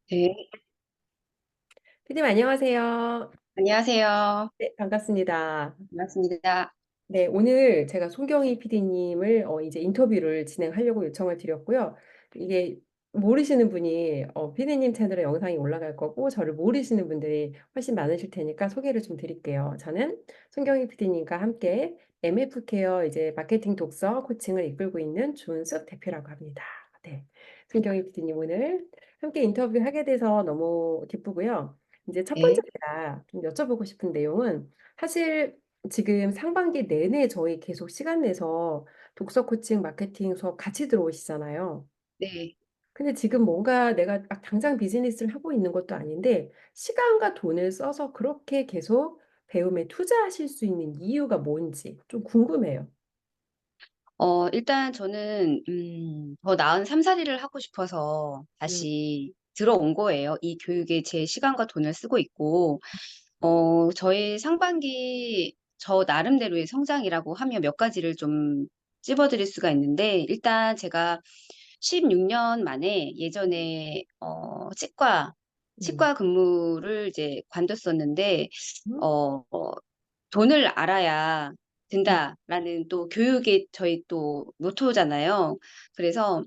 네, 피디님 안녕하세요. 안녕하세요. 네, 반갑습니다. 반갑습니다. 네, 오늘 제가 손경희 피디님을 이제 인터뷰를 진행하려고 요청을 드렸고요. 이게 모르시는 분이 피디님 채널에 영상이 올라갈 거고 저를 모르시는 분들이 훨씬 많으실 테니까 소개를 좀 드릴게요. 저는 손경희 피디님과 함께 MF 케어 이제 마케팅 독서 코칭을 이끌고 있는 조은숙 대표라고 합니다. 네, 손경희 피디님 오늘 함께 인터뷰하게 돼서 너무 기쁘고요. 이제 첫 번째 네, 제가 좀 여쭤보고 싶은 내용은 사실 지금 상반기 내내 저희 계속 시간 내서 독서 코칭 마케팅 수업 같이 들어오시잖아요. 네. 근데 지금 뭔가 내가 막 당장 비즈니스를 하고 있는 것도 아닌데 시간과 돈을 써서 그렇게 계속 배움에 투자하실 수 있는 이유가 뭔지 좀 궁금해요. 일단 저는 더 나은 삼사리를 하고 싶어서 음, 다시 들어온 거예요. 이 교육에 제 시간과 돈을 쓰고 있고, 저희 상반기 저 나름대로의 성장이라고 하면 몇 가지를 좀 찝어드릴 수가 있는데, 일단 제가 16년 만에 예전에 음, 치과 근무를 이제 관뒀었는데, 음, 어, 돈을 알아야 음, 된다라는 또 교육이 저희 또 모토잖아요. 그래서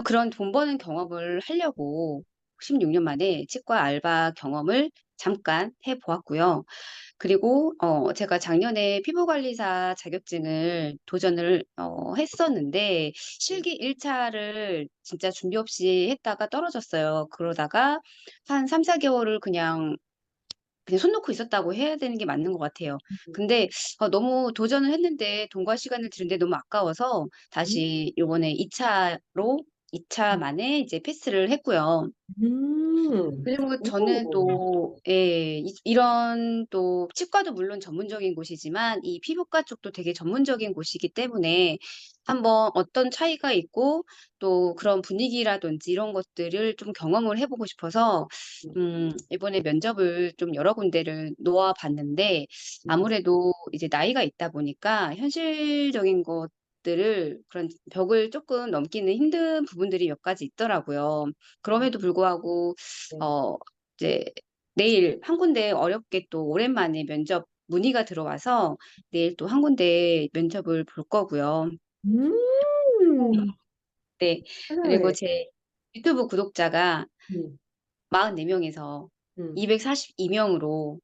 그런 돈 버는 경험을 하려고 16년 만에 치과 알바 경험을 잠깐 해 보았고요. 그리고 제가 작년에 피부관리사 자격증을 도전을 했었는데 실기 1차를 진짜 준비 없이 했다가 떨어졌어요. 그러다가 한 3-4개월을 그냥 손 놓고 있었다고 해야 되는 게 맞는 것 같아요. 근데 너무 도전을 했는데 돈과 시간을 들인데 너무 아까워서 음, 다시 요번에 2차 만에 이제 패스를 했고요. 그리고 저는 오, 또, 예, 이런 또 치과도 물론 전문적인 곳이지만 이 피부과 쪽도 되게 전문적인 곳이기 때문에 한번 어떤 차이가 있고 또 그런 분위기라든지 이런 것들을 좀 경험을 해보고 싶어서 이번에 면접을 좀 여러 군데를 놓아 봤는데 아무래도 이제 나이가 있다 보니까 현실적인 것들을 그런 벽을 조금 넘기는 힘든 부분들이 몇 가지 있더라고요. 그럼에도 불구하고 네. 어 이제 내일 한 군데 어렵게 또 오랜만에 면접 문의가 들어와서 내일 또 한 군데 면접을 볼 거고요. 음, 네. 그리고 세상에. 제 유튜브 구독자가 음, 44명에서 음. 242명으로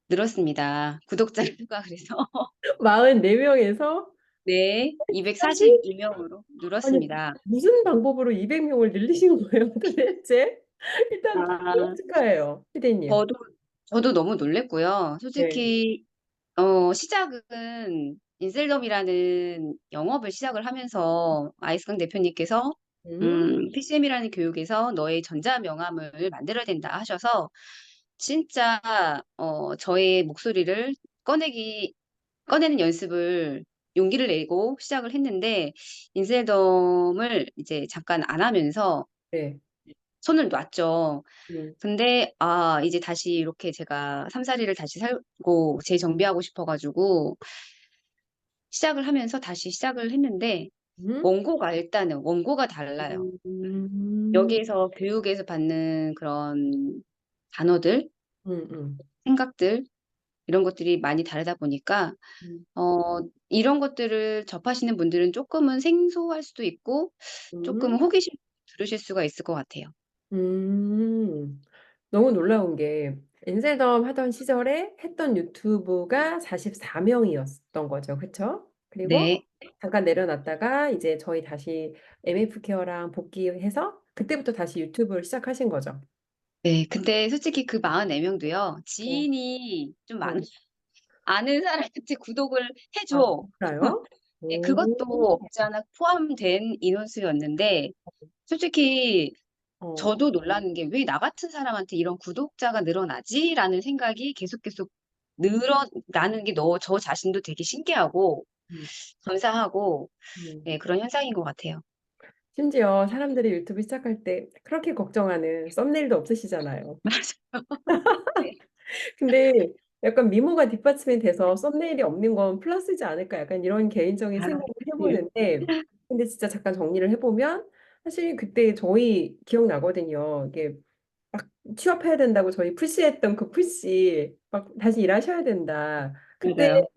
늘었습니다. 구독자 수가 그래서 44명에서 네. 사실 242명으로 아니 늘었습니다. 무슨 방법으로 200명을 늘리신 거예요, 도대체? 일단 너무 아 축하해요, 피디님. 저도 저도 너무 놀랐고요. 네. 솔직히 시작은 인셀덤이라는 영업을 시작을 하면서 아이스강 대표님께서 음, PCM이라는 교육에서 너의 전자 명함을 만들어야 된다 하셔서 진짜 저의 목소리를 꺼내는 연습을 용기를 내고 시작을 했는데 인셀덤을 이제 잠깐 안 하면서 네. 손을 놨죠. 음, 근데 이제 다시 이렇게 제가 삼사리를 다시 살고 재정비하고 싶어 가지고 시작을 하면서 다시 시작을 했는데 음, 일단은 원고가 달라요. 음, 여기에서 교육에서 받는 그런 단어들, 음, 생각들 이런 것들이 많이 다르다 보니까 음, 이런 것들을 접하시는 분들은 쪼끔은 생소할 수도 있고 쪼끔 음, 호기심 들으실 수가 있을 것 같아요. 음. 너무 놀라운 게 엔셀덤 하던 시절에 했던 유튜브가 44명이었던 거죠, 그렇죠? 그리고 네. 잠깐 내려놨다가 이제 저희 다시 MF 케어랑 복귀해서 그때부터 다시 유튜브를 시작하신 거죠. 네. 근데 솔직히 그 44명도요. 어, 지인이 좀 많 어. 아는 사람한테 구독을 해 아, 줘. 진짜요? 예 오, 그것도 없지 않아 포함된 인원수였는데 솔직히 어, 저도 놀라는 게 '왜 나 같은 사람한테 이런 구독자가 늘어나지?'라는 생각이 계속 늘어나는 게 저 자신도 되게 신기하고 음, 감사하고 음. 예 그런 현상인 것 같아요. 심지어 사람들이 유튜브 시작할 때 그렇게 걱정하는 썸네일도 없으시잖아요. 맞아요. 네. 근데 약간 미모가 뒷받침이 돼서 썸네일이 없는 건 플러스지 않을까 약간 이런 개인적인 아 생각을 네. 해보는데 근데 진짜 잠깐 정리를 해보면 사실 그때 저희 기억나거든요. 이게 막 취업해야 된다고 저희 푸시했던 그 푸시 막 다시 일하셔야 된다. 그때 맞아요.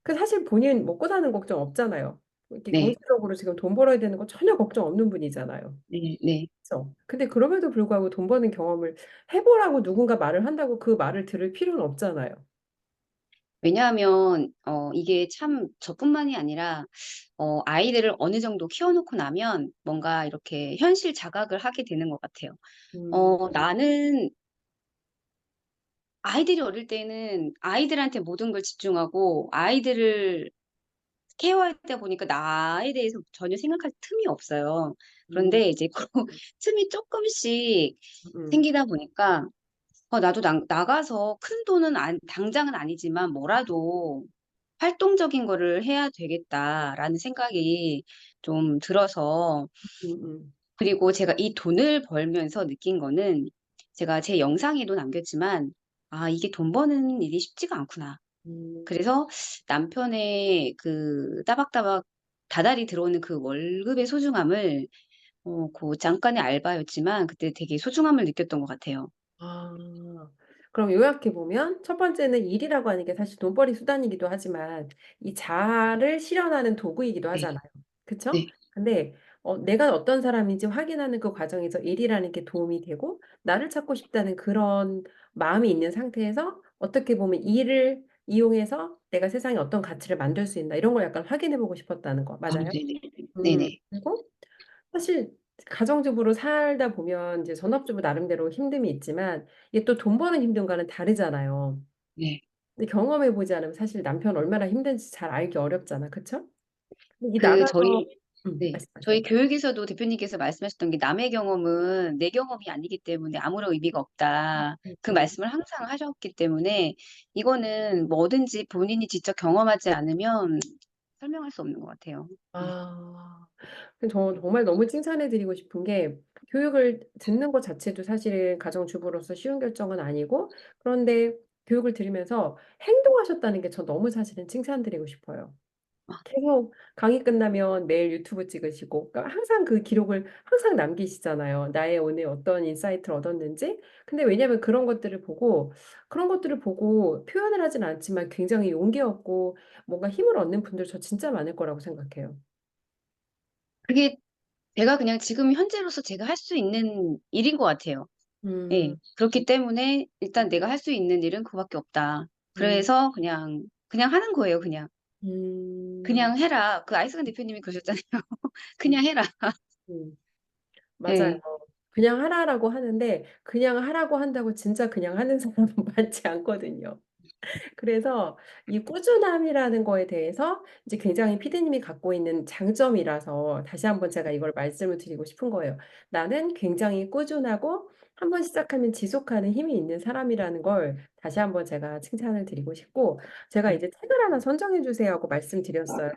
그 사실 본인 먹고 사는 걱정 없잖아요. 이렇게 네, 경제적으로 지금 돈 벌어야 되는 거 전혀 걱정 없는 분이잖아요. 네, 네. 그렇죠? 근데 그럼에도 불구하고 돈 버는 경험을 해보라고 누군가 말을 한다고 그 말을 들을 필요는 없잖아요. 왜냐하면, 이게 참 저뿐만이 아니라, 아이들을 어느 정도 키워놓고 나면 뭔가 이렇게 현실 자각을 하게 되는 것 같아요. 음, 나는 아이들이 어릴 때는 아이들한테 모든 걸 집중하고 아이들을 케어하다 보니까 나에 대해서 전혀 생각할 틈이 없어요. 음, 그런데 이제 그 틈이 조금씩 음, 생기다 보니까 나도 나가서 큰 돈은 당장은 아니지만 뭐라도 활동적인 거를 해야 되겠다라는 생각이 좀 들어서 음, 그리고 제가 이 돈을 벌면서 느낀 거는 제가 제 영상에도 남겼지만 이게 돈 버는 일이 쉽지가 않구나. 음. 그래서 남편의 그 따박따박 다달이 들어오는 그 월급의 소중함을 그 잠깐의 알바였지만 그때 되게 소중함을 느꼈던 것 같아요. 아, 그럼 요약해 보면 첫 번째는 일이라고 하는 게 사실 돈벌이 수단이기도 하지만 이 자아를 실현하는 도구이기도 네, 하잖아요. 그쵸? 네, 근데 내가 어떤 사람인지 확인하는 그 과정에서 일이라는 게 도움이 되고 나를 찾고 싶다는 그런 마음이 있는 상태에서 어떻게 보면 일을 이용해서 내가 세상에 어떤 가치를 만들 수 있나 이런 걸 약간 확인해 보고 싶었다는 거 맞아요? 네네, 네네, 그리고 사실 가정주부로 살다 보면 이제 전업주부 나름대로 힘듦이 있지만 이게 또 돈 버는 힘듦과는 다르잖아요. 네. 근데 경험해 보지 않으면 사실 남편 얼마나 힘든지 잘 알기 어렵잖아. 그쵸? 이 그 나가서 저희 네. 저희 말씀하세요. 교육에서도 대표님께서 말씀하셨던 게 남의 경험은 내 경험이 아니기 때문에 아무런 의미가 없다. 그 음. 말씀을 항상 하셨기 때문에 이거는 뭐든지 본인이 직접 경험하지 않으면 설명할 수 없는 것 같아요. 네. 아. 저 정말 너무 칭찬해 드리고 싶은 게 교육을 듣는 것 자체도 사실은 가정주부로서 쉬운 결정은 아니고 그런데 교육을 들으면서 행동하셨다는 게 저 너무 사실은 칭찬드리고 싶어요. 아, 계속 강의 끝나면 매일 유튜브 찍으시고 그러니까 항상 그 기록을 항상 남기시잖아요. 나의 오늘 어떤 인사이트를 얻었는지. 근데 왜냐하면 그런 것들을 보고 표현을 하진 않지만 굉장히 용기 얻고 뭔가 힘을 얻는 분들 저 진짜 많을 거라고 생각해요. 그게 제가 그냥 지금 현재로서 제가 할 수 있는 일인 것 같아요. 예. 음, 그렇기 때문에 일단 내가 할 수 있는 일은 그거밖에 없다. 음, 그래서 그냥 하는 거예요, 그냥. 음, 그냥 해라. 그 아이스간 대표님이 그러셨잖아요. 그냥 해라. 음, 맞아요. 예. 그냥 하라라고 하는데 그냥 하라고 한다고 진짜 그냥 하는 사람은 많지 않거든요. 그래서 이 꾸준함이라는 거에 대해서 이제 굉장히 피디님이 갖고 있는 장점이라서 다시 한번 제가 이걸 말씀을 드리고 싶은 거예요. 나는 굉장히 꾸준하고 한번 시작하면 지속하는 힘이 있는 사람이라는 걸 다시 한번 제가 칭찬을 드리고 싶고 제가 네. 이제 책을 하나 선정해 주세요 하고 말씀드렸어요.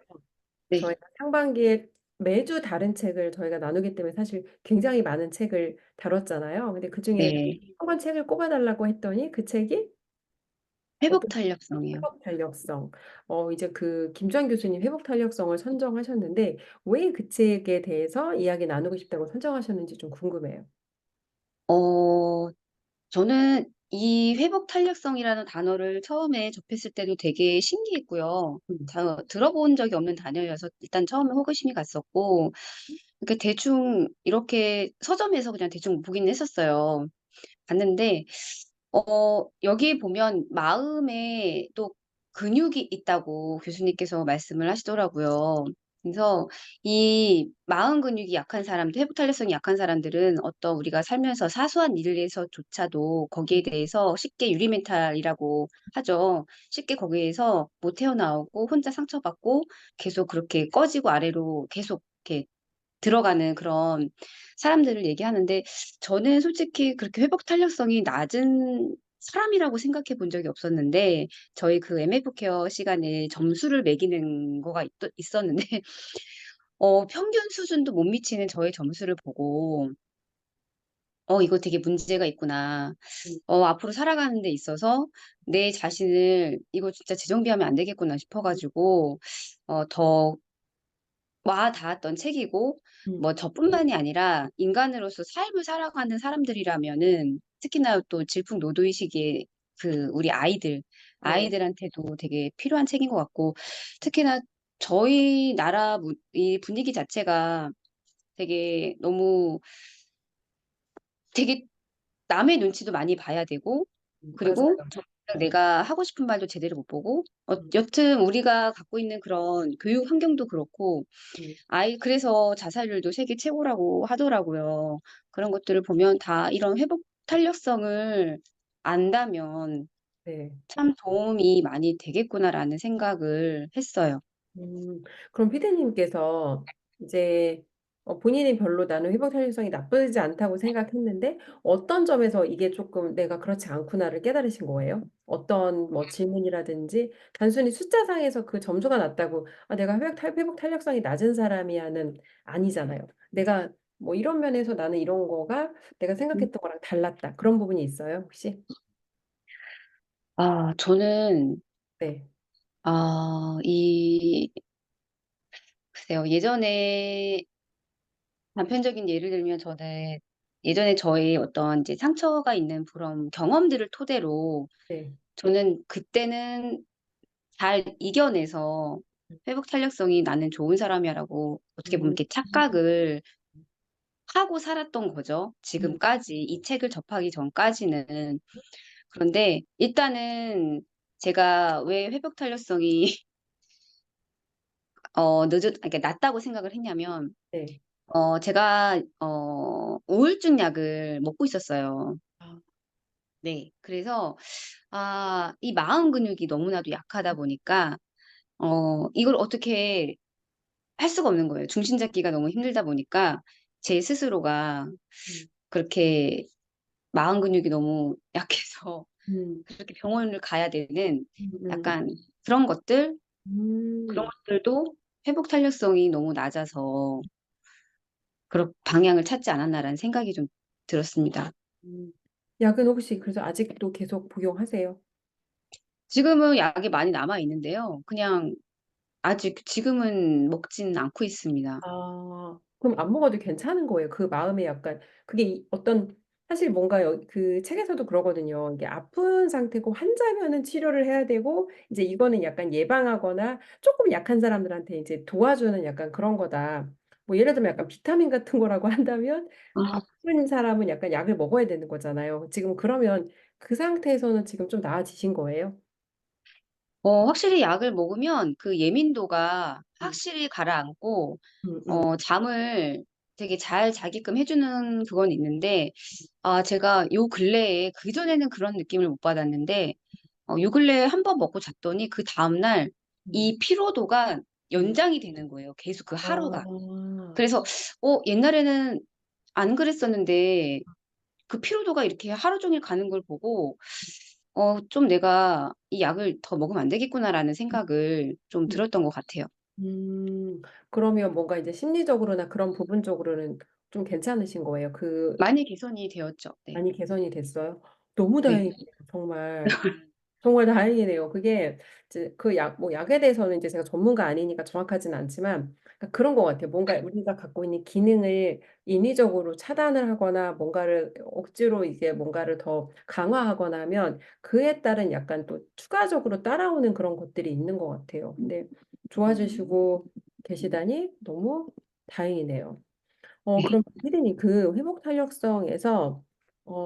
네. 저희가 상반기에 매주 다른 책을 저희가 나누기 때문에 사실 굉장히 많은 책을 다뤘잖아요. 근데 그중에 네. 한 권 책을 꼽아 달라고 했더니 그 책이 회복 어떤 탄력성이요. 회복 탄력성. 이제 그 김주환 교수님 회복 탄력성을 선정하셨는데 왜 그 책에 대해서 이야기 나누고 싶다고 선정하셨는지 좀 궁금해요. 어, 저는 이 회복 탄력성이라는 단어를 처음에 접했을 때도 되게 신기했고요. 음. 들어본 적이 없는 단어여서 일단 처음에 호기심이 갔었고, 이렇게 대충 이렇게 서점에서 그냥 대충 보긴 했었어요. 봤는데, 여기 보면 마음에 또 근육이 있다고 교수님께서 말씀을 하시더라고요. 그래서 이 마음 근육이 약한 사람들, 회복 탄력성이 약한 사람들은 어떤 우리가 살면서 사소한 일에서조차도 거기에 대해서 쉽게 유리멘탈이라고 하죠. 쉽게 거기에서 못 헤어나오고 혼자 상처받고 계속 그렇게 꺼지고 아래로 계속 이렇게 들어가는 그런 사람들을 얘기하는데 저는 솔직히 그렇게 회복 탄력성이 낮은 사람이라고 생각해 본 적이 없었는데 저희 그 MF 케어 시간에 점수를 매기는 거가 있었는데 평균 수준도 못 미치는 저의 점수를 보고 이거 되게 문제가 있구나. 음. 앞으로 살아가는 데 있어서 내 자신을 이거 진짜 재정비하면 안 되겠구나 싶어가지고 더 와 닿았던 책이고 음. 뭐 저뿐만이 아니라 인간으로서 삶을 살아가는 사람들이라면은 특히나 또 질풍노도의 시기에 우리 네. 아이들한테도 되게 필요한 책인 것 같고, 특히나 저희 나라 이 분위기 자체가 되게 너무 되게 남의 눈치도 많이 봐야 되고, 그리고 맞아요. 정작 내가 하고 싶은 말도 제대로 못 보고, 음, 여튼 우리가 갖고 있는 그런 교육 환경도 그렇고, 음, 그래서 자살률도 세계 최고라고 하더라고요. 그런 것들을 보면 다 이런 회복 탄력성을 안다면 네. 참 도움이 많이 되겠구나라는 생각을 했어요. 그럼 피디님께서 이제 본인이 별로 나는 회복 탄력성이 나쁘지 않다고 생각했는데 어떤 점에서 이게 조금 내가 그렇지 않구나를 깨달으신 거예요? 어떤 뭐 질문이라든지 단순히 숫자상에서 그 점수가 낮다고 내가 회복 탄력성이 낮은 사람이야는 아니잖아요. 내가 뭐 이런 면에서 나는 이런 거가 내가 생각했던 거랑 달랐다. 그런 부분이 있어요, 혹시? 저는, 네. 아, 글쎄요. 예전에 단편적인 예를 들면 저는 예전에 저의 어떤 이제 상처가 있는 그런 경험들을 토대로 네. 저는 그때는 잘 이겨내서 회복 탄력성이 나는 좋은 사람이라고 어떻게 보면 음, 이렇게 착각을 하고 살았던 거죠. 음, 지금까지 이 책을 접하기 전까지는. 그런데 일단은 제가 왜 회복 탄력성이 그러니까 낮다고 생각을 했냐면 네. 제가 우울증 약을 먹고 있었어요. 아, 네. 그래서 이 마음 근육이 너무나도 약하다 보니까 이걸 어떻게 할 수가 없는 거예요. 중심 잡기가 너무 힘들다 보니까 제 스스로가 음, 그렇게 마음 근육이 너무 약해서 음, 그렇게 병원을 가야 되는 음, 약간 그런 것들, 그런 음. 것들도 회복 탄력성이 너무 낮아서 그런 방향을 찾지 않았나라는 생각이 좀 들었습니다. 음. 약은 혹시 그래서 아직도 계속 복용하세요? 지금은 약이 많이 남아 있는데요. 그냥 아직 지금은 먹지는 않고 있습니다. 그럼 안 먹어도 괜찮은 거예요. 그 마음에 약간 그게 어떤 사실 뭔가 그 책에서도 그러거든요. 이게 아픈 상태고 환자면은 치료를 해야 되고 이제 이거는 약간 예방하거나 조금 약한 사람들한테 이제 도와주는 약간 그런 거다. 뭐 예를 들면 약간 비타민 같은 거라고 한다면 아. 아픈 사람은 약간 약을 먹어야 되는 거잖아요. 지금 그러면 그 상태에서는 지금 좀 나아지신 거예요? 확실히 약을 먹으면 그 예민도가 음, 확실히 가라앉고 음. 잠을 되게 잘 자게끔 해 주는 그건 있는데, 제가 요 근래에 그전에는 그런 느낌을 못 받았는데 요 근래에 한 번 먹고 잤더니 그다음 날 음, 이 피로도가 음. 연장이 되는 거예요, 계속 그 하루가. 아, 그래서 옛날에는 안 그랬었는데 그 피로도가 이렇게 하루 종일 가는 걸 보고 좀 '내가 이 약을 더 먹으면 안 되겠구나.'라는 생각을 좀 음, 들었던 것 같아요. 그러면 뭔가 이제 심리적으로나 그런 부분적으로는 좀 괜찮으신 거예요? 많이 개선이 되었죠. 네. 많이 개선이 됐어요? 너무 네. 다행이네요, 정말. 정말 다행이네요. 그게 이제 그 뭐 약에 대해서는 이제 제가 전문가 아니니까 정확하진 않지만 그러니까 그런 것 같아요. 뭔가 우리가 갖고 있는 기능을 인위적으로 차단을 하거나 뭔가를 억지로 이제 뭔가를 더 강화하거나 하면 그에 따른 약간 또 추가적으로 따라오는 그런 것들이 있는 것 같아요. 근데 좋아지시고 계시다니 너무 다행이네요. 네. 그럼 피디님 그 회복 탄력성에서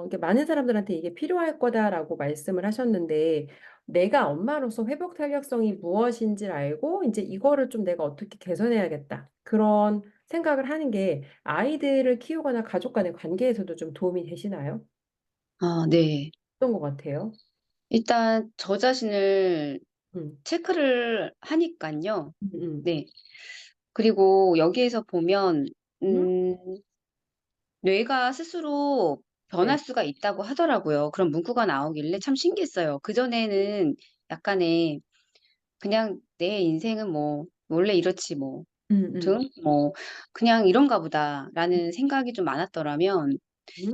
이게 많은 사람들한테 이게 필요할 거다라고 말씀을 하셨는데 내가 엄마로서 회복 탄력성이 무엇인지를 알고 이제 이거를 좀 내가 어떻게 개선해야겠다. 그런 생각을 하는 게 아이들을 키우거나 가족 간의 관계에서도 좀 도움이 되시나요? 네. 어떤 것 같아요? 일단 저 자신을 음, 체크를 하니깐요. 음, 네. 그리고 여기에서 보면 음, 음 뇌가 스스로 변할 네. 수가 있다고 하더라고요. 그런 문구가 나오길래 참 신기했어요. 그전에는 약간의 그냥 '내 인생은 뭐 원래 이렇지 뭐. 음, 아무튼 뭐 그냥 이런가 보다.'라는 생각이 좀 많았더라면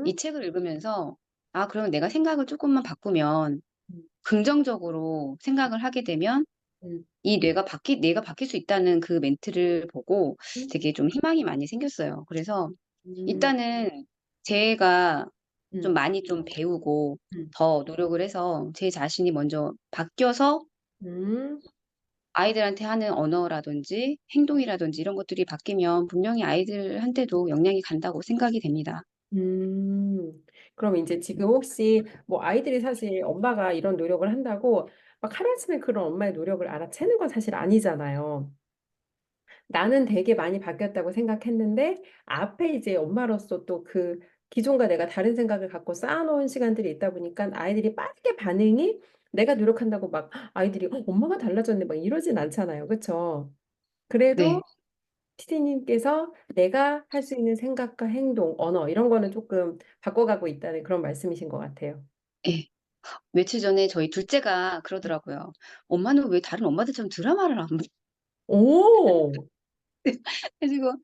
이 음, 책을 읽으면서 그러면 내가 생각을 쪼끔만 바꾸면 음, 긍정적으로 생각을 하게 되면 음, 이 뇌가 바뀔 수 있다는 그 멘트를 보고 음, 되게 좀 희망이 많이 생겼어요. 그래서 음, 일단은 제가 좀 음, 많이 좀 배우고 음, 더 노력을 해서 제 자신이 먼저 바뀌어서 음, 아이들한테 하는 언어라든지 행동이라든지 이런 것들이 바뀌면 분명히 아이들한테도 영향이 간다고 생각이 됩니다. 그럼 이제 지금 혹시 뭐 아이들이 사실 엄마가 이런 노력을 한다고 막 하루아침에 그런 엄마의 노력을 알아채는 건 사실 아니잖아요. 나는 되게 많이 바뀌었다고 생각했는데 앞에 이제 엄마로서 또 그 기존과 내가 다른 생각을 갖고 쌓아놓은 시간들이 있다 보니까 아이들이 빠르게 반응이 내가 노력한다고 막 아이들이 엄마가 달라졌네 막 이러진 않잖아요. 그렇죠? 그래도 네, 티디님께서 내가 할 수 있는 생각과 행동, 언어 이런 거는 조금 바꿔가고 있다는 그런 말씀이신 것 같아요. 예. 며칠 전에 저희 둘째가 그러더라고요. 엄마는 왜 다른 엄마들처럼 드라마를 안 봐? 오, 그래서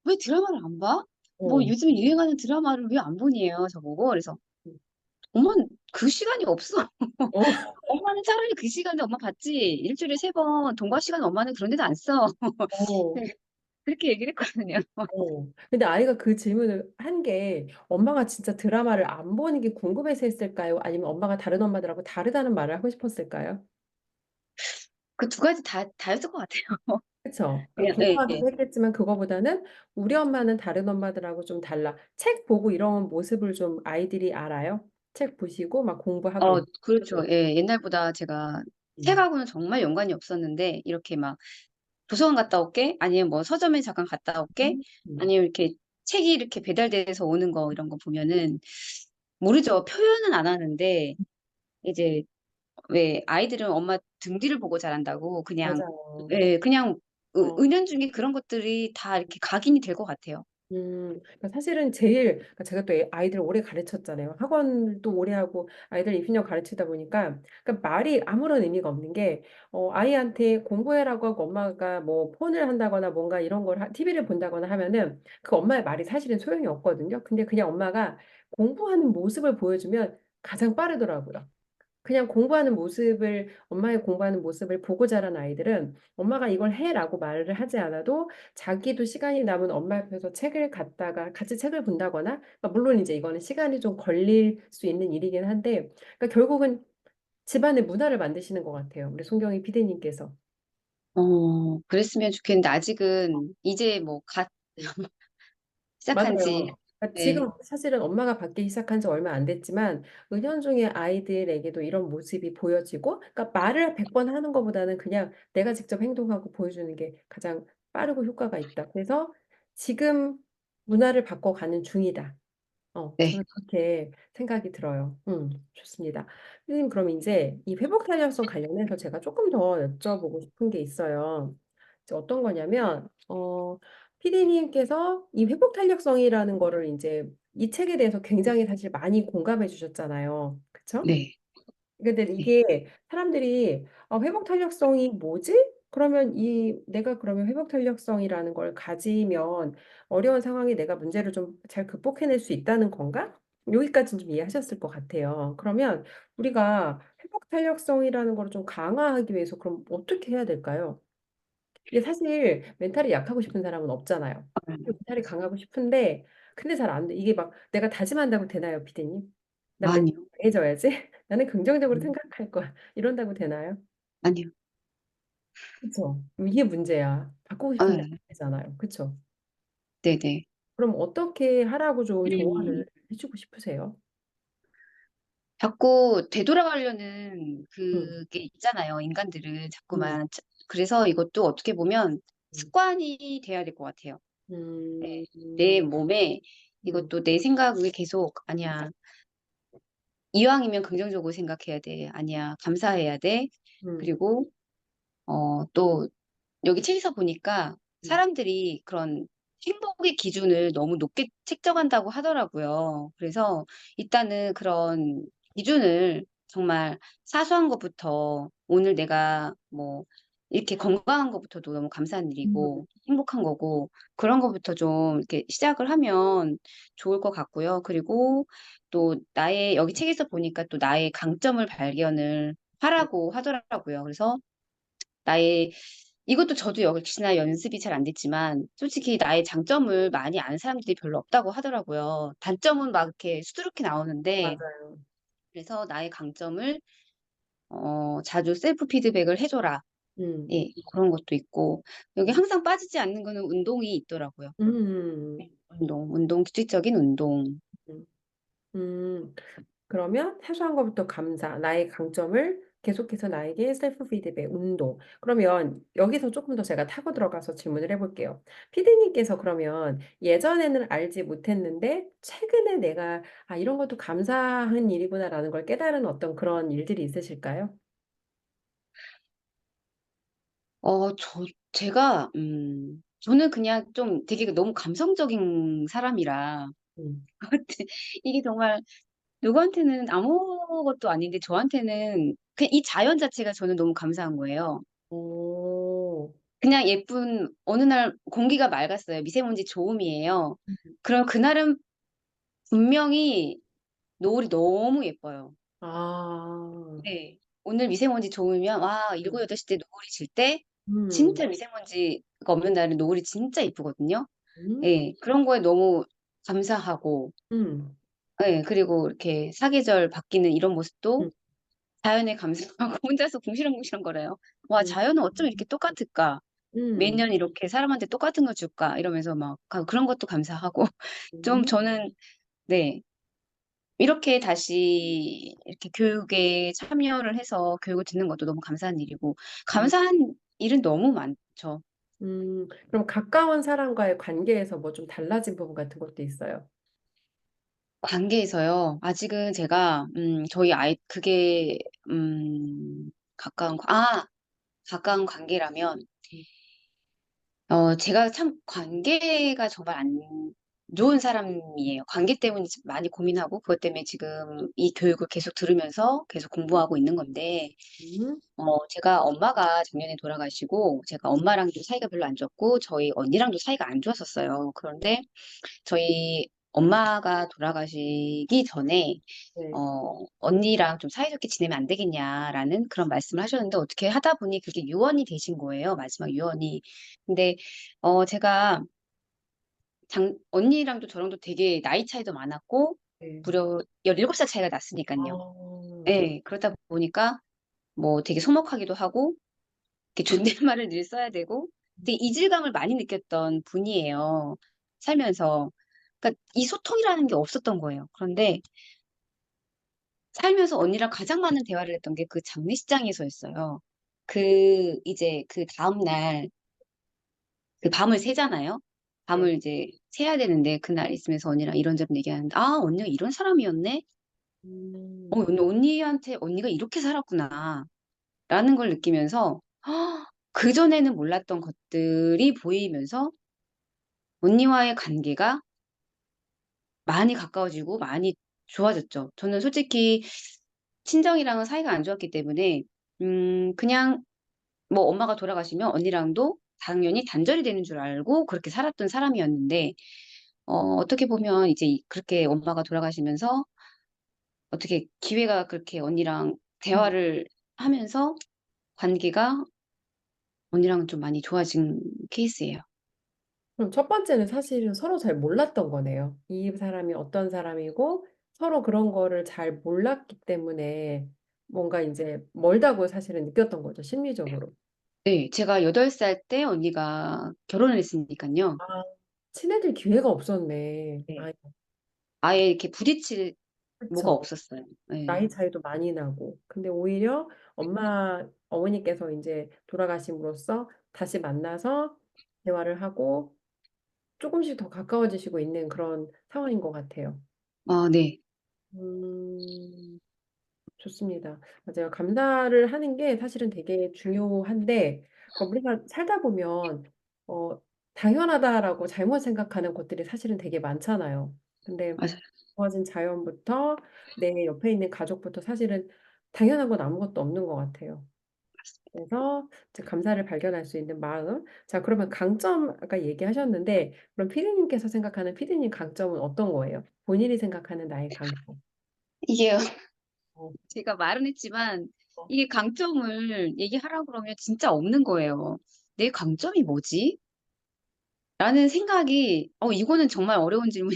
왜 드라마를 안 봐? 뭐 어, 요즘 유행하는 드라마를 왜 안 보니에요, 저보고. 그래서 엄마는 그 시간이 없어. 어, 엄마는 차라리 그 시간에 엄마 봤지. 일주일에 3번 동거 시간 엄마는 그런 데도 안 써. 어. 네, 그렇게 얘기를 했거든요. 근데 아이가 그 질문을 한 게 엄마가 진짜 드라마를 안 보는 게 궁금해서 했을까요? 아니면 엄마가 다른 엄마들하고 다르다는 말을 하고 싶었을까요? 그 두 가지 다였을 것 같아요. 그렇죠. 그러니까 그냥, 예, 궁금하기도 예. 했겠지만 그거보다는 우리 엄마는 다른 엄마들하고 좀 달라. 책 보고 이런 모습을 좀 아이들이 알아요. 책 보시고 막 공부하고 그렇죠. 예, 옛날보다 제가 음. 책하고는 정말 연관이 없었는데, 이렇게 막 도서관 갔다 올게? 아니면 뭐 서점에 잠깐 갔다 올게? 음. 아니면 이렇게 책이 이렇게 배달돼서 오는 거 이런 거 보면은 모르죠. 표현은 안 하는데 이제 왜 아이들은 엄마 등 뒤를 보고 자란다고 그냥 맞아요. 예, 그냥 어. 은연중에 그런 것들이 다 이렇게 각인이 될 것 같아요. 그러니까 사실은 제일 그러니까 제가 또 아이들을 오래 가르쳤잖아요. 학원도 오래 하고 아이들 입시년 가르치다 보니까 그러니까 말이 아무런 의미가 없는 게 아이한테 공부해라고 하고 엄마가 뭐 폰을 한다거나 뭔가 이런 걸 TV를 본다거나 하면은 그 엄마의 말이 사실은 소용이 없거든요. 근데 그냥 엄마가 공부하는 모습을 보여주면 가장 빠르더라고요. 그냥 공부하는 모습을 엄마의 공부하는 모습을 보고 자란 아이들은 엄마가 이걸 해라고 말을 하지 않아도 자기도 시간이 남은 엄마 옆에서 책을 갖다가 같이 책을 본다거나 그러니까 물론 이제 이거는 시간이 좀 걸릴 수 있는 일이긴 한데 그러니까 결국은 집안의 문화를 만드시는 것 같아요. 우리 송경희 PD님께서. 그랬으면 좋겠는데 아직은 이제 뭐 갓 시작한 지 맞아요. 그러니까 네, 지금 사실은 엄마가 바뀌기 시작한 지 얼마 안 됐지만 은연중에 아이들에게도 이런 모습이 보여지고 그러니까 말을 100번 하는 것보다는 그냥 내가 직접 행동하고 보여주는 게 가장 빠르고 효과가 있다. 그래서 지금 문화를 바꿔가는 중이다. 네, 저는 그렇게 생각이 들어요. 좋습니다. 선생님, 그럼 이제 이 회복 탄력성 관련해서 제가 조금 더 여쭤보고 싶은 게 있어요. 이제 어떤 거냐면, PD님께서 이 회복 탄력성이라는 거를 이제 이 책에 대해서 굉장히 사실 많이 공감해 주셨잖아요. 그쵸? 네, 근데 네, 이게 사람들이 회복 탄력성이 뭐지? 그러면 내가 그러면 회복 탄력성이라는 걸 가지면 어려운 상황에 내가 문제를 좀 잘 극복해낼 수 있다는 건가? 여기까지는 좀 이해하셨을 것 같아요. 그러면 우리가 회복 탄력성이라는 걸 좀 강화하기 위해서 그럼 어떻게 해야 될까요? 이게 사실 멘탈이 약하고 싶은 사람은 없잖아요. 멘탈이 강하고 싶은데 근데 잘 안 돼. 이게 막 내가 다짐한다고 되나요, 피디님? 난 멘탈 아니요, 강해져야지. 나는 긍정적으로 음, 생각할 거야. 이런다고 되나요? 아니요, 그쵸? 이게 문제야. 바꾸고 싶은데 안 네, 되잖아요. 그쵸? 네, 네. 그럼 어떻게 하라고 좀 조언을 음, 해주고 싶으세요? 자꾸 되돌아가려는 음, 그게 있잖아요. 인간들은 음, 자꾸만. 그래서 이것도 어떻게 보면 음, 습관이 돼야 될 것 같아요. 음, 네. 내 몸에 음, 이것도 내 생각을 계속 아니야. 이왕이면 긍정적으로 생각해야 돼. 아니야. 감사해야 돼. 음, 그리고 또 여기 책에서 보니까 음, 사람들이 그런 행복의 기준을 너무 높게 책정한다고 하더라고요. 그래서 일단은 그런 기준을 정말 사소한 것부터 오늘 내가 뭐 이렇게 건강한 것부터도 너무 감사한 음, 일이고 행복한 거고 그런 것부터 좀 이렇게 시작을 하면 좋을 것 같고요. 그리고 또 나의 여기 책에서 보니까 또 나의 강점을 발견을 하라고 하더라고요. 그래서 나의 이것도 저도 역시나 연습이 잘 안 됐지만, 솔직히 나의 장점을 많이 아는 사람들이 별로 없다고 하더라고요. 단점은 막 이렇게 수두룩히 나오는데, 맞아요. 그래서 나의 강점을, 자주 셀프 피드백을 해줘라. 음, 예, 그런 것도 있고, 여기 음, 항상 빠지지 않는 거는 운동이 있더라고요. 음, 네, 규칙적인 운동. 음, 음. 그러면 사소한 것부터 감사, 나의 강점을 계속해서 나에게 셀프 피드백, 운동. 그러면 여기서 조금 더 제가 타고 들어가서 질문을 해볼게요. 피디님께서 그러면 예전에는 알지 못했는데 최근에 내가 이런 것도 감사한 일이구나라는 걸 깨달은 어떤 그런 일들이 있으실까요? 제가, 저는 그냥 좀 되게 너무 감성적인 사람이라, 음. 이게 정말 누구한테는 아무것도 아닌데 저한테는 그냥 이 자연 자체가 저는 너무 감사한 거예요. 오, 그냥 예쁜 어느 날 공기가 맑았어요. 미세먼지 좋음이에요. 그럼 그날은 분명히 노을이 너무 예뻐요. 아, 네. 오늘 미세먼지 좋으면 와, 음, 7, 8시 때 노을이 질 때 음, 진짜 미세먼지가 없는 날은 노을이 진짜 이쁘거든요. 음, 예. 그런 거에 너무 감사하고 음, 예. 그리고 이렇게 사계절 바뀌는 이런 모습도 음, 자연에 감사하고 혼자서 궁시렁궁시렁거려요. '와 음, 자연은 어쩜 이렇게 똑같을까? 음, 매년 이렇게 사람한테 똑같은 거 줄까?' 이러면서 막 그런 것도 감사하고 좀 음, 저는 네. 이렇게 다시 이렇게 교육에 참여를 해서 교육을 듣는 것도 너무 감사한 일이고 음. 감사한 일은 너무 많죠. 그럼 가까운 사람과의 관계에서 뭐 좀 달라진 부분 같은 것도 있어요? 관계에서요. 아직은 제가 저희 아이 그게 가까운 관계라면 음, 제가 참 관계가 정말 안 좋은 사람이에요. 관계 때문에 지금 많이 고민하고 그것 때문에 지금 이 교육을 계속 들으면서 계속 공부하고 있는 건데 음, 제가 엄마가 작년에 돌아가시고 제가 엄마랑도 사이가 별로 안 좋았고 저희 언니랑도 사이가 안 좋았었어요. 그런데 저희 엄마가 돌아가시기 전에 네. 언니랑 좀 사이좋게 지내면 안 되겠냐라는 그런 말씀을 하셨는데 어떻게 하다 보니 그게 유언이 되신 거예요. 마지막 유언이. 근데 제가 언니랑도 저랑도 되게 나이 차이도 많았고 네. 무려 17살 차이가 났으니까요. 아, 예. 그러다 보니까 뭐 되게 서먹하기도 하고 이렇게 존댓말을 늘 써야 되고 되게 이질감을 많이 느꼈던 분이에요, 살면서. 그러니까 이 소통이라는 게 없었던 거예요. 그런데 살면서 언니랑 가장 많은 대화를 했던 게 그 장례식장에서였어요. 이제 그다음 날 밤을 새잖아요. 네. 밤을 이제 새야 되는데 그날 있으면서 언니랑 이런저런 얘기하는데 '아 언니가 이런 사람이었네. 음, 언니한테 언니가 이렇게 살았구나.'라는 걸 느끼면서 그전에는 몰랐던 것들이 보이면서 언니와의 관계가 많이 가까워지고 많이 좋아졌죠. 저는 솔직히 친정이랑은 사이가 안 좋았기 때문에 그냥 뭐 엄마가 돌아가시면 언니랑도 당연히 단절이 되는 줄 알고 그렇게 살았던 사람이었는데 어떻게 보면 이제 그렇게 엄마가 돌아가시면서 어떻게 기회가 그렇게 언니랑 음. 대화를 하면서 관계가 언니랑은 좀 많이 좋아진 케이스예요. 그럼 첫 번째는 사실은 서로 잘 몰랐던 거네요. 이 사람이 어떤 사람이고 서로 그런 거를 잘 몰랐기 때문에 뭔가 이제 멀다고 사실은 느꼈던 거죠, 심리적으로. 네. 제가 8살 때 언니가 결혼을 했으니깐요. 아, 친해질 기회가 없었네. 네. 아, 아예 이렇게 부딪힐 뭐가 그렇죠. 없었어요. 예. 나이 차이도 많이 나고. 근데 오히려 어머니께서 이제 돌아가심으로써 다시 만나서 대화를 하고 조금씩 더 가까워지시고 있는 그런 상황인 것 같아요. 네. 음, 좋습니다. 맞아요. 감사를 하는 게 사실은 되게 중요한데, 우리가 살다 보면, 어, 당연하다라고 잘못 생각하는 것들이 사실은 되게 많잖아요. 근데 맞아요. 주어진 자연부터 내 옆에 있는 가족부터 사실은 당연한 건 아무것도 없는 것 같아요. 그래서 이제 감사를 발견할 수 있는 마음. 자, 그러면 강점 아까 얘기하셨는데, 그럼 피디님께서 생각하는 피디님 강점은 어떤 거예요? 본인이 생각하는 나의 강점. 이게요. 어, 제가 말은 했지만 어, 이게 강점을 얘기하라 그러면 진짜 없는 거예요. 내 강점이 뭐지? 라는 생각이, 이거는 정말 어려운 질문이,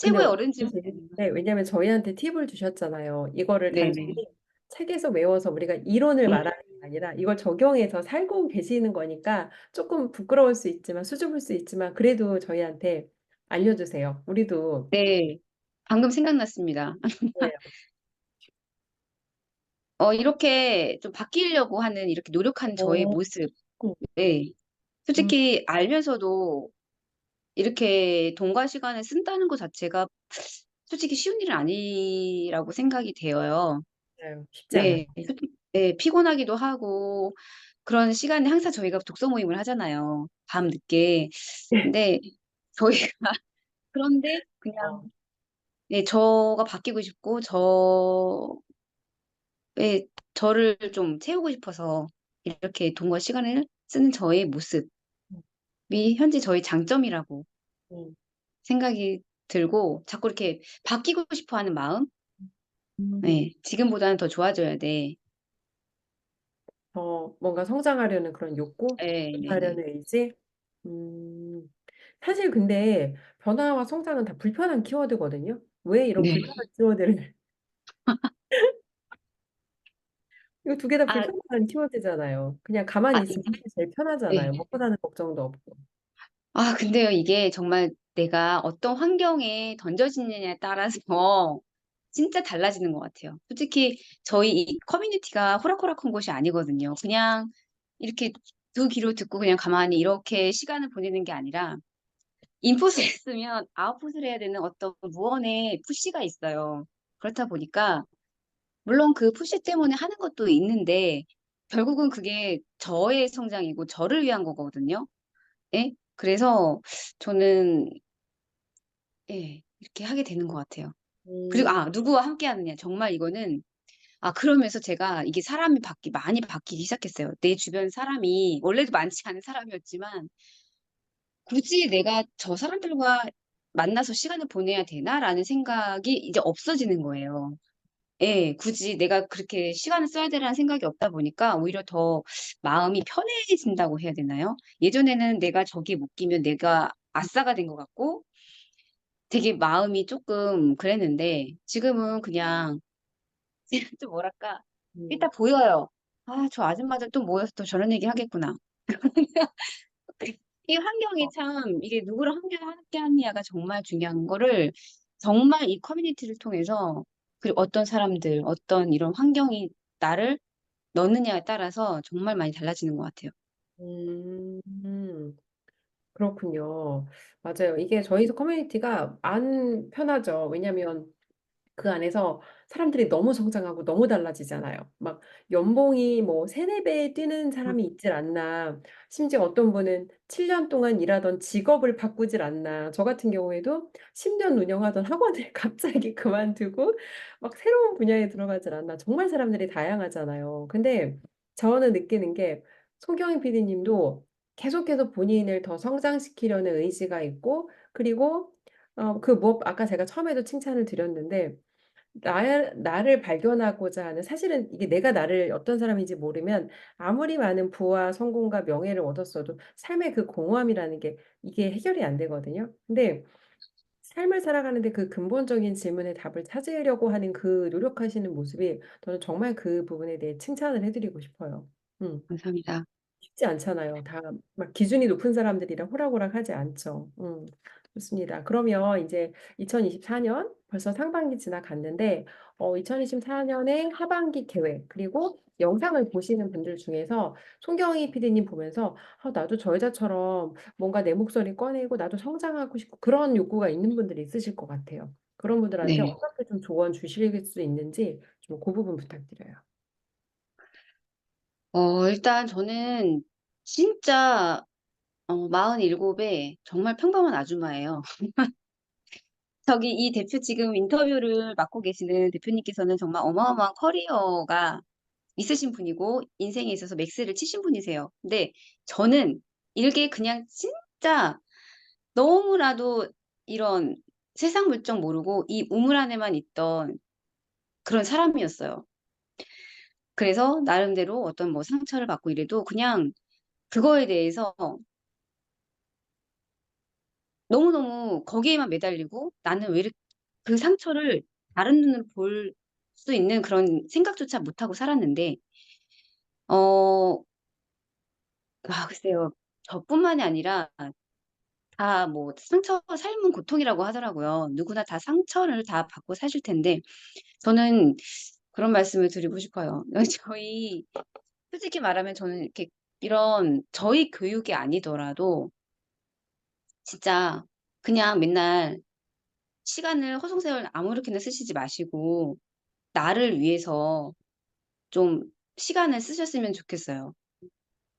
근데 최고의 어려운 너무 질문이 아닌 것 재밌는데, 같아요. 왜냐면 저희한테 팁을 주셨잖아요. 이거를 단순히 네네. 책에서 외워서 우리가 이론을 음, 말하는 게 아니라 이걸 적용해서 살고 계시는 거니까 조금 부끄러울 수 있지만, 수줍을 수 있지만, 그래도 저희한테 알려주세요. 우리도. 네. 방금 생각났습니다. 네. 이렇게 좀 바뀌려고 하는, 이렇게 노력하는 저의 어, 모습. 음, 네. 음, 솔직히 알면서도 이렇게 돈과 시간을 쓴다는 것 자체가 솔직히 쉬운 일은 아니라고 생각이 되어요. 맞아요. 쉽지 않아요. 네. 네, 피곤하기도 하고, 그런 시간에 항상 저희가 독서 모임을 하잖아요. 밤 늦게. 근데 저희가, 그런데 그냥, 어, 네, 저가 바뀌고 싶고, 저를 좀 채우고 싶어서 이렇게 돈과 시간을 쓰는 저의 모습이 음, 현재 저의 장점이라고 음, 생각이 들고, 자꾸 이렇게 바뀌고 싶어 하는 마음? 음. 네, 지금보다는 더 좋아져야 돼. 더 뭔가 성장하려는 그런 욕구, 네, 네네. 변화하려는 의지. 음, 사실 근데 변화와 성장은 다 불편한 키워드거든요. 왜 이런 네. 불편한 키워드를 이거 두 개 다 아, 불편한 키워드잖아요. 그냥 가만히 있으면 이게, 사실 제일 편하잖아요. 네. 먹고 사는 걱정도 없고. 근데요, 이게 정말 내가 어떤 환경에 던져지느냐에 따라서 진짜 달라지는 것 같아요. 솔직히 저희 이 커뮤니티가 호락호락한 곳이 아니거든요. 그냥 이렇게 두 귀로 듣고 그냥 가만히 이렇게 시간을 보내는 게 아니라 인풋을 했으면 아웃풋을 해야 되는 어떤 무언의 푸시가 있어요. 그렇다 보니까 물론 그 푸시 때문에 하는 것도 있는데 결국은 그게 저의 성장이고 저를 위한 거거든요. 예? 그래서 저는 이렇게 하게 되는 것 같아요. 그리고 음, 누구와 함께 하느냐. 정말 이거는 그러면서 제가 이게 사람이 많이 바뀌기 시작했어요. 내 주변 사람이 원래도 많지 않은 사람이었지만 굳이 내가 저 사람들과 만나서 시간을 보내야 되나라는 생각이 이제 없어지는 거예요. 예, 굳이 내가 그렇게 시간을 써야 되라는 생각이 없다 보니까 오히려 더 마음이 편해진다고 해야 되나요? 예전에는 내가 저기에 못 끼면 내가 아싸가 된 것 같고 되게 마음이 조금 그랬는데 지금은 그냥 좀 뭐랄까 음, 일단 보여요. 저 아줌마들 또 모여서 또 저런 얘기 하겠구나. 이 환경이 어, 참 이게 누구랑 함께 하느냐가 정말 중요한 거를 정말 이 커뮤니티를 통해서 그리고 어떤 사람들, 어떤 이런 환경이 나를 넣느냐에 따라서 정말 많이 달라지는 것 같아요. 음, 그렇군요. 맞아요. 이게 저희 커뮤니티가 안 편하죠. 왜냐면 그 안에서 사람들이 너무 성장하고 너무 달라지잖아요. 막 연봉이 뭐 세네 배 뛰는 사람이 있질 않나. 심지어 어떤 분은 7년 동안 일하던 직업을 바꾸질 않나. 저 같은 경우에도 10년 운영하던 학원을 갑자기 그만두고 막 새로운 분야에 들어가질 않나. 정말 사람들이 다양하잖아요. 근데 저는 느끼는 게 송경희 PD님도 계속해서 본인을 더 성장시키려는 의지가 있고, 그리고 그 뭐 아까 제가 처음에도 칭찬을 드렸는데 나를 발견하고자 하는 사실은 이게 내가 나를 어떤 사람인지 모르면 아무리 많은 부와 성공과 명예를 얻었어도 삶의 그 공허함이라는 게 이게 해결이 안 되거든요. 근데 삶을 살아가는데 그 근본적인 질문의 답을 찾으려고 하는 그 노력하시는 모습이 저는 정말 그 부분에 대해 칭찬을 해드리고 싶어요. 음. 감사합니다. 쉽지 않잖아요. 다 막 기준이 높은 사람들이랑 호락호락하지 않죠. 좋습니다. 그러면 이제 2024년 벌써 상반기 지나갔는데 2024년의 하반기 계획 그리고 영상을 보시는 분들 중에서 송경희 PD님 보면서 나도 저 여자처럼 뭔가 내 목소리 꺼내고 나도 성장하고 싶고 그런 욕구가 있는 분들이 있으실 것 같아요. 그런 분들한테 네. 어떻게 좀 조언 주실 수 있는지 좀 그 부분 부탁드려요. 일단 저는 진짜 47에 정말 평범한 아주마예요. 저기 이 대표 지금 인터뷰를 맡고 계시는 대표님께서는 정말 어마어마한 커리어가 있으신 분이고 인생에 있어서 맥스를 치신 분이세요. 근데 저는 일개 그냥 진짜 너무나도 이런 세상 물정 모르고 이 우물 안에만 있던 그런 사람이었어요. 그래서 나름대로 어떤 뭐 상처를 받고 이래도 그냥 그거에 대해서 너무너무 거기에만 매달리고 나는 왜 이렇게 그 상처를 다른 눈으로 볼 수 있는 그런 생각조차 못하고 살았는데, 어, 글쎄요. 저뿐만이 아니라 다 뭐 상처, 삶은 고통이라고 하더라고요. 누구나 다 상처를 다 받고 사실 텐데, 저는 그런 말씀을 드리고 싶어요. 저희, 솔직히 말하면 저는 이렇게 이런 저희 교육이 아니더라도 진짜 그냥 맨날 시간을 허송세월 아무렇게나 쓰시지 마시고 나를 위해서 좀 시간을 쓰셨으면 좋겠어요.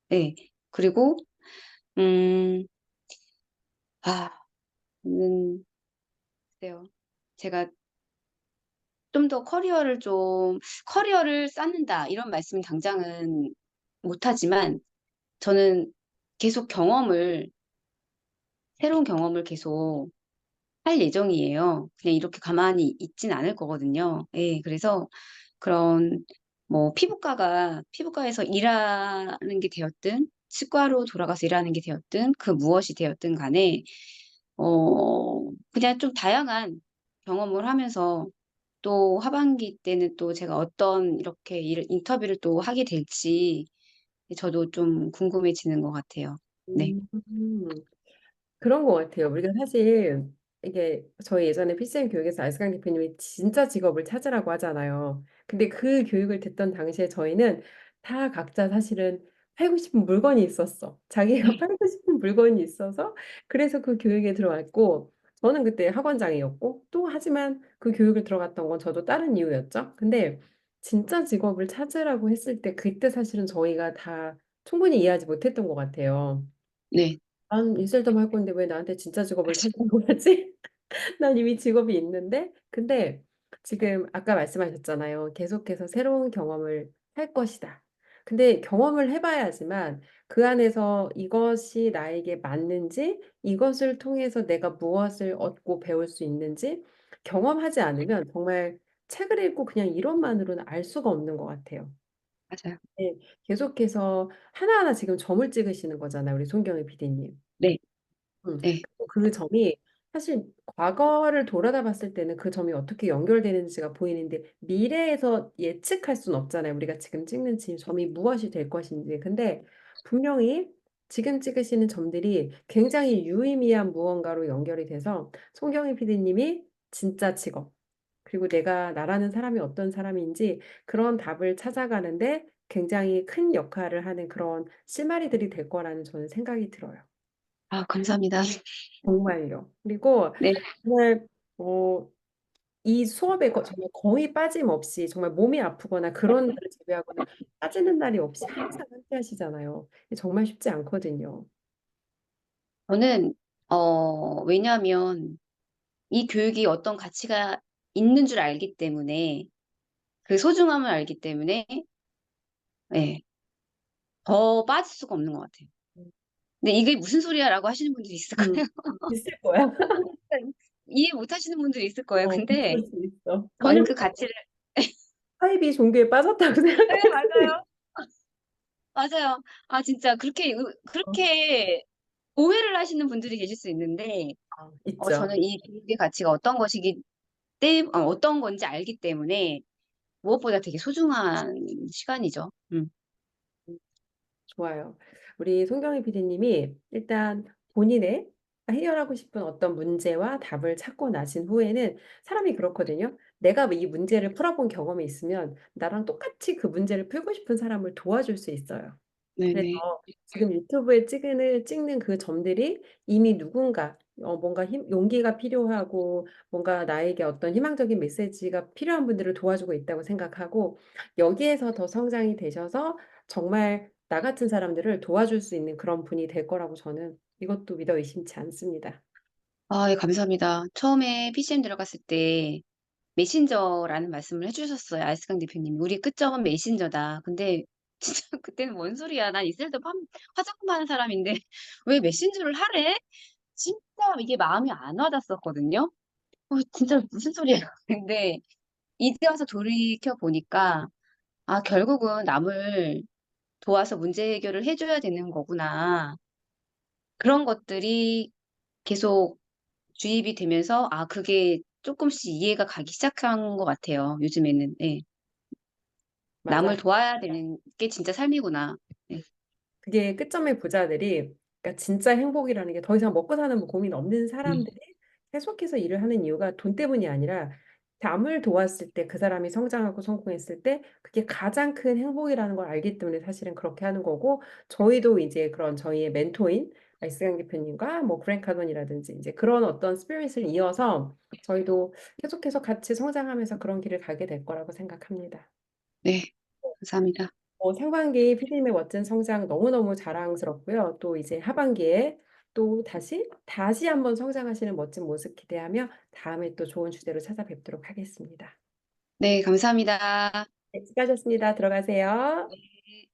네. 그리고 음, 아, 글쎄요. 제가 좀 더 커리어를 쌓는다 이런 말씀 당장은 못하지만 저는 계속 새로운 경험을 계속 할 예정이에요. 그냥 이렇게 가만히 있진 않을 거거든요. 예, 그래서 그런 뭐 피부과에서 일하는 게 되었든 치과로 돌아가서 일하는 게 되었든 그 무엇이 되었든 간에 그냥 좀 다양한 경험을 하면서 또 하반기 때는 또 제가 어떤 이렇게 인터뷰를 또 하게 될지 저도 좀 궁금해지는 것 같아요. 네, 음. 그런 것 같아요. 우리가 사실 이게 저희 예전에 PCM 교육에서 알스강 대표님이 진짜 직업을 찾으라고 하잖아요. 근데 그 교육을 듣던 당시에 저희는 다 각자 사실은 팔고 싶은 물건이 있었어. 자기가 네, 팔고 싶은 물건이 있어서 그래서 그 교육에 들어갔고 저는 그때 학원장이었고 또 하지만 그 교육을 들어갔던 건 저도 다른 이유였죠. 근데 진짜 직업을 찾으라고 했을 때 그때 사실은 저희가 다 충분히 이해하지 못했던 것 같아요. 네, 난 인셀덤 할 건데 왜 나한테 진짜 직업을 찾으라고 하지? 난 이미 직업이 있는데. 근데 지금 아까 말씀하셨잖아요. 계속해서 새로운 경험을 할 것이다. 근데 경험을 해봐야지만 그 안에서 이것이 나에게 맞는지, 이것을 통해서 내가 무엇을 얻고 배울 수 있는지 경험하지 않으면 정말 책을 읽고 그냥 이론만으로는 알 수가 없는 것 같아요. 맞아요. 네, 계속해서 하나하나 지금 점을 찍으시는 거잖아요, 우리 손경희 PD님. 네, 음, 네, 그 점이 사실 과거를 돌아다 봤을 때는 그 점이 어떻게 연결되는지가 보이는데 미래에서 예측할 수는 없잖아요. 우리가 지금 찍는 점이 무엇이 될 것인지. 근데 분명히 지금 찍으시는 점들이 굉장히 유의미한 무언가로 연결이 돼서 송경희 PD님이 진짜 직업 그리고 내가 나라는 사람이 어떤 사람인지 그런 답을 찾아가는데 굉장히 큰 역할을 하는 그런 실마리들이 될 거라는 저는 생각이 들어요. 감사합니다. 정말요. 그리고 네. 정말 이 수업에 정말 거의 빠짐없이 정말 몸이 아프거나 그런 날을 제외하고는 빠지는 날이 없이 항상 함께 하시잖아요. 정말 쉽지 않거든요. 저는, 왜냐하면 이 교육이 어떤 가치가 있는 줄 알기 때문에, 그 소중함을 알기 때문에, 예, 더 빠질 수가 없는 것 같아요. 근데 이게 무슨 소리야라고 하시는 분들이 있을 음, 거예요. 있을 거야. 이해 못 하시는 분들이 있을 거예요. 근데 있을 수 있어. 저는 많이 그 가치를, 사이비 종교에 빠졌다고 네, 생각할 수도 있어. 맞아요. 맞아요. 진짜 그렇게 오해를 하시는 분들이 계실 수 있는데, 있죠. 저는 이 교육의 가치가 어떤 건지 알기 때문에 무엇보다 되게 소중한 시간이죠. 좋아요. 우리 송경희 PD님이 일단 본인의 해결하고 싶은 어떤 문제와 답을 찾고 나신 후에는 사람이 그렇거든요. 내가 이 문제를 풀어본 경험이 있으면 나랑 똑같이 그 문제를 풀고 싶은 사람을 도와줄 수 있어요. 그래서 네네. 지금 유튜브에 찍는 그 점들이 이미 누군가 뭔가 용기가 필요하고 뭔가 나에게 어떤 희망적인 메시지가 필요한 분들을 도와주고 있다고 생각하고 여기에서 더 성장이 되셔서 정말 나 같은 사람들을 도와줄 수 있는 그런 분이 될 거라고 저는 이것도 믿어 의심치 않습니다. 예, 감사합니다. 처음에 PCM 들어갔을 때 메신저라는 말씀을 해주셨어요. 아이스강 대표님. 우리 끝점은 메신저다. 근데 진짜 그때는 뭔 소리야. 난 이스라엘도 화장품 하는 사람인데 왜 메신저를 하래? 진짜 이게 마음이 안 와닿았었거든요. 진짜 무슨 소리야. 근데 이제 와서 돌이켜 보니까 결국은 남을 도와서 문제 해결을 해줘야 되는 거구나. 그런 것들이 계속 주입이 되면서, 아, 그게 조금씩 이해가 가기 시작한 것 같아요. 요즘에는. 네. 맞아요. 남을 도와야 되는 게 진짜 삶이구나. 네. 그게 끝점의 부자들이 그러니까 진짜 행복이라는 게 더 이상 먹고 사는 뭐 고민 없는 음. 사람들이 계속해서 일을 하는 이유가 돈 때문이 아니라 남을 도왔을 때 그 사람이 성장하고 성공했을 때 그게 가장 큰 행복이라는 걸 알기 때문에 사실은 그렇게 하는 거고 저희도 이제 그런 저희의 멘토인 알스강 대표님과 뭐 그랜 카돈이라든지 이제 그런 어떤 스피릿을 이어서 저희도 계속해서 같이 성장하면서 그런 길을 가게 될 거라고 생각합니다. 네, 감사합니다. 상반기 피디님의 멋진 성장 너무너무 자랑스럽고요. 또 이제 하반기에 또 다시 한번 성장하시는 멋진 모습 기대하며 다음에 또 좋은 주제로 찾아뵙도록 하겠습니다. 네, 감사합니다. 네, 수고하셨습니다. 들어가세요. 네.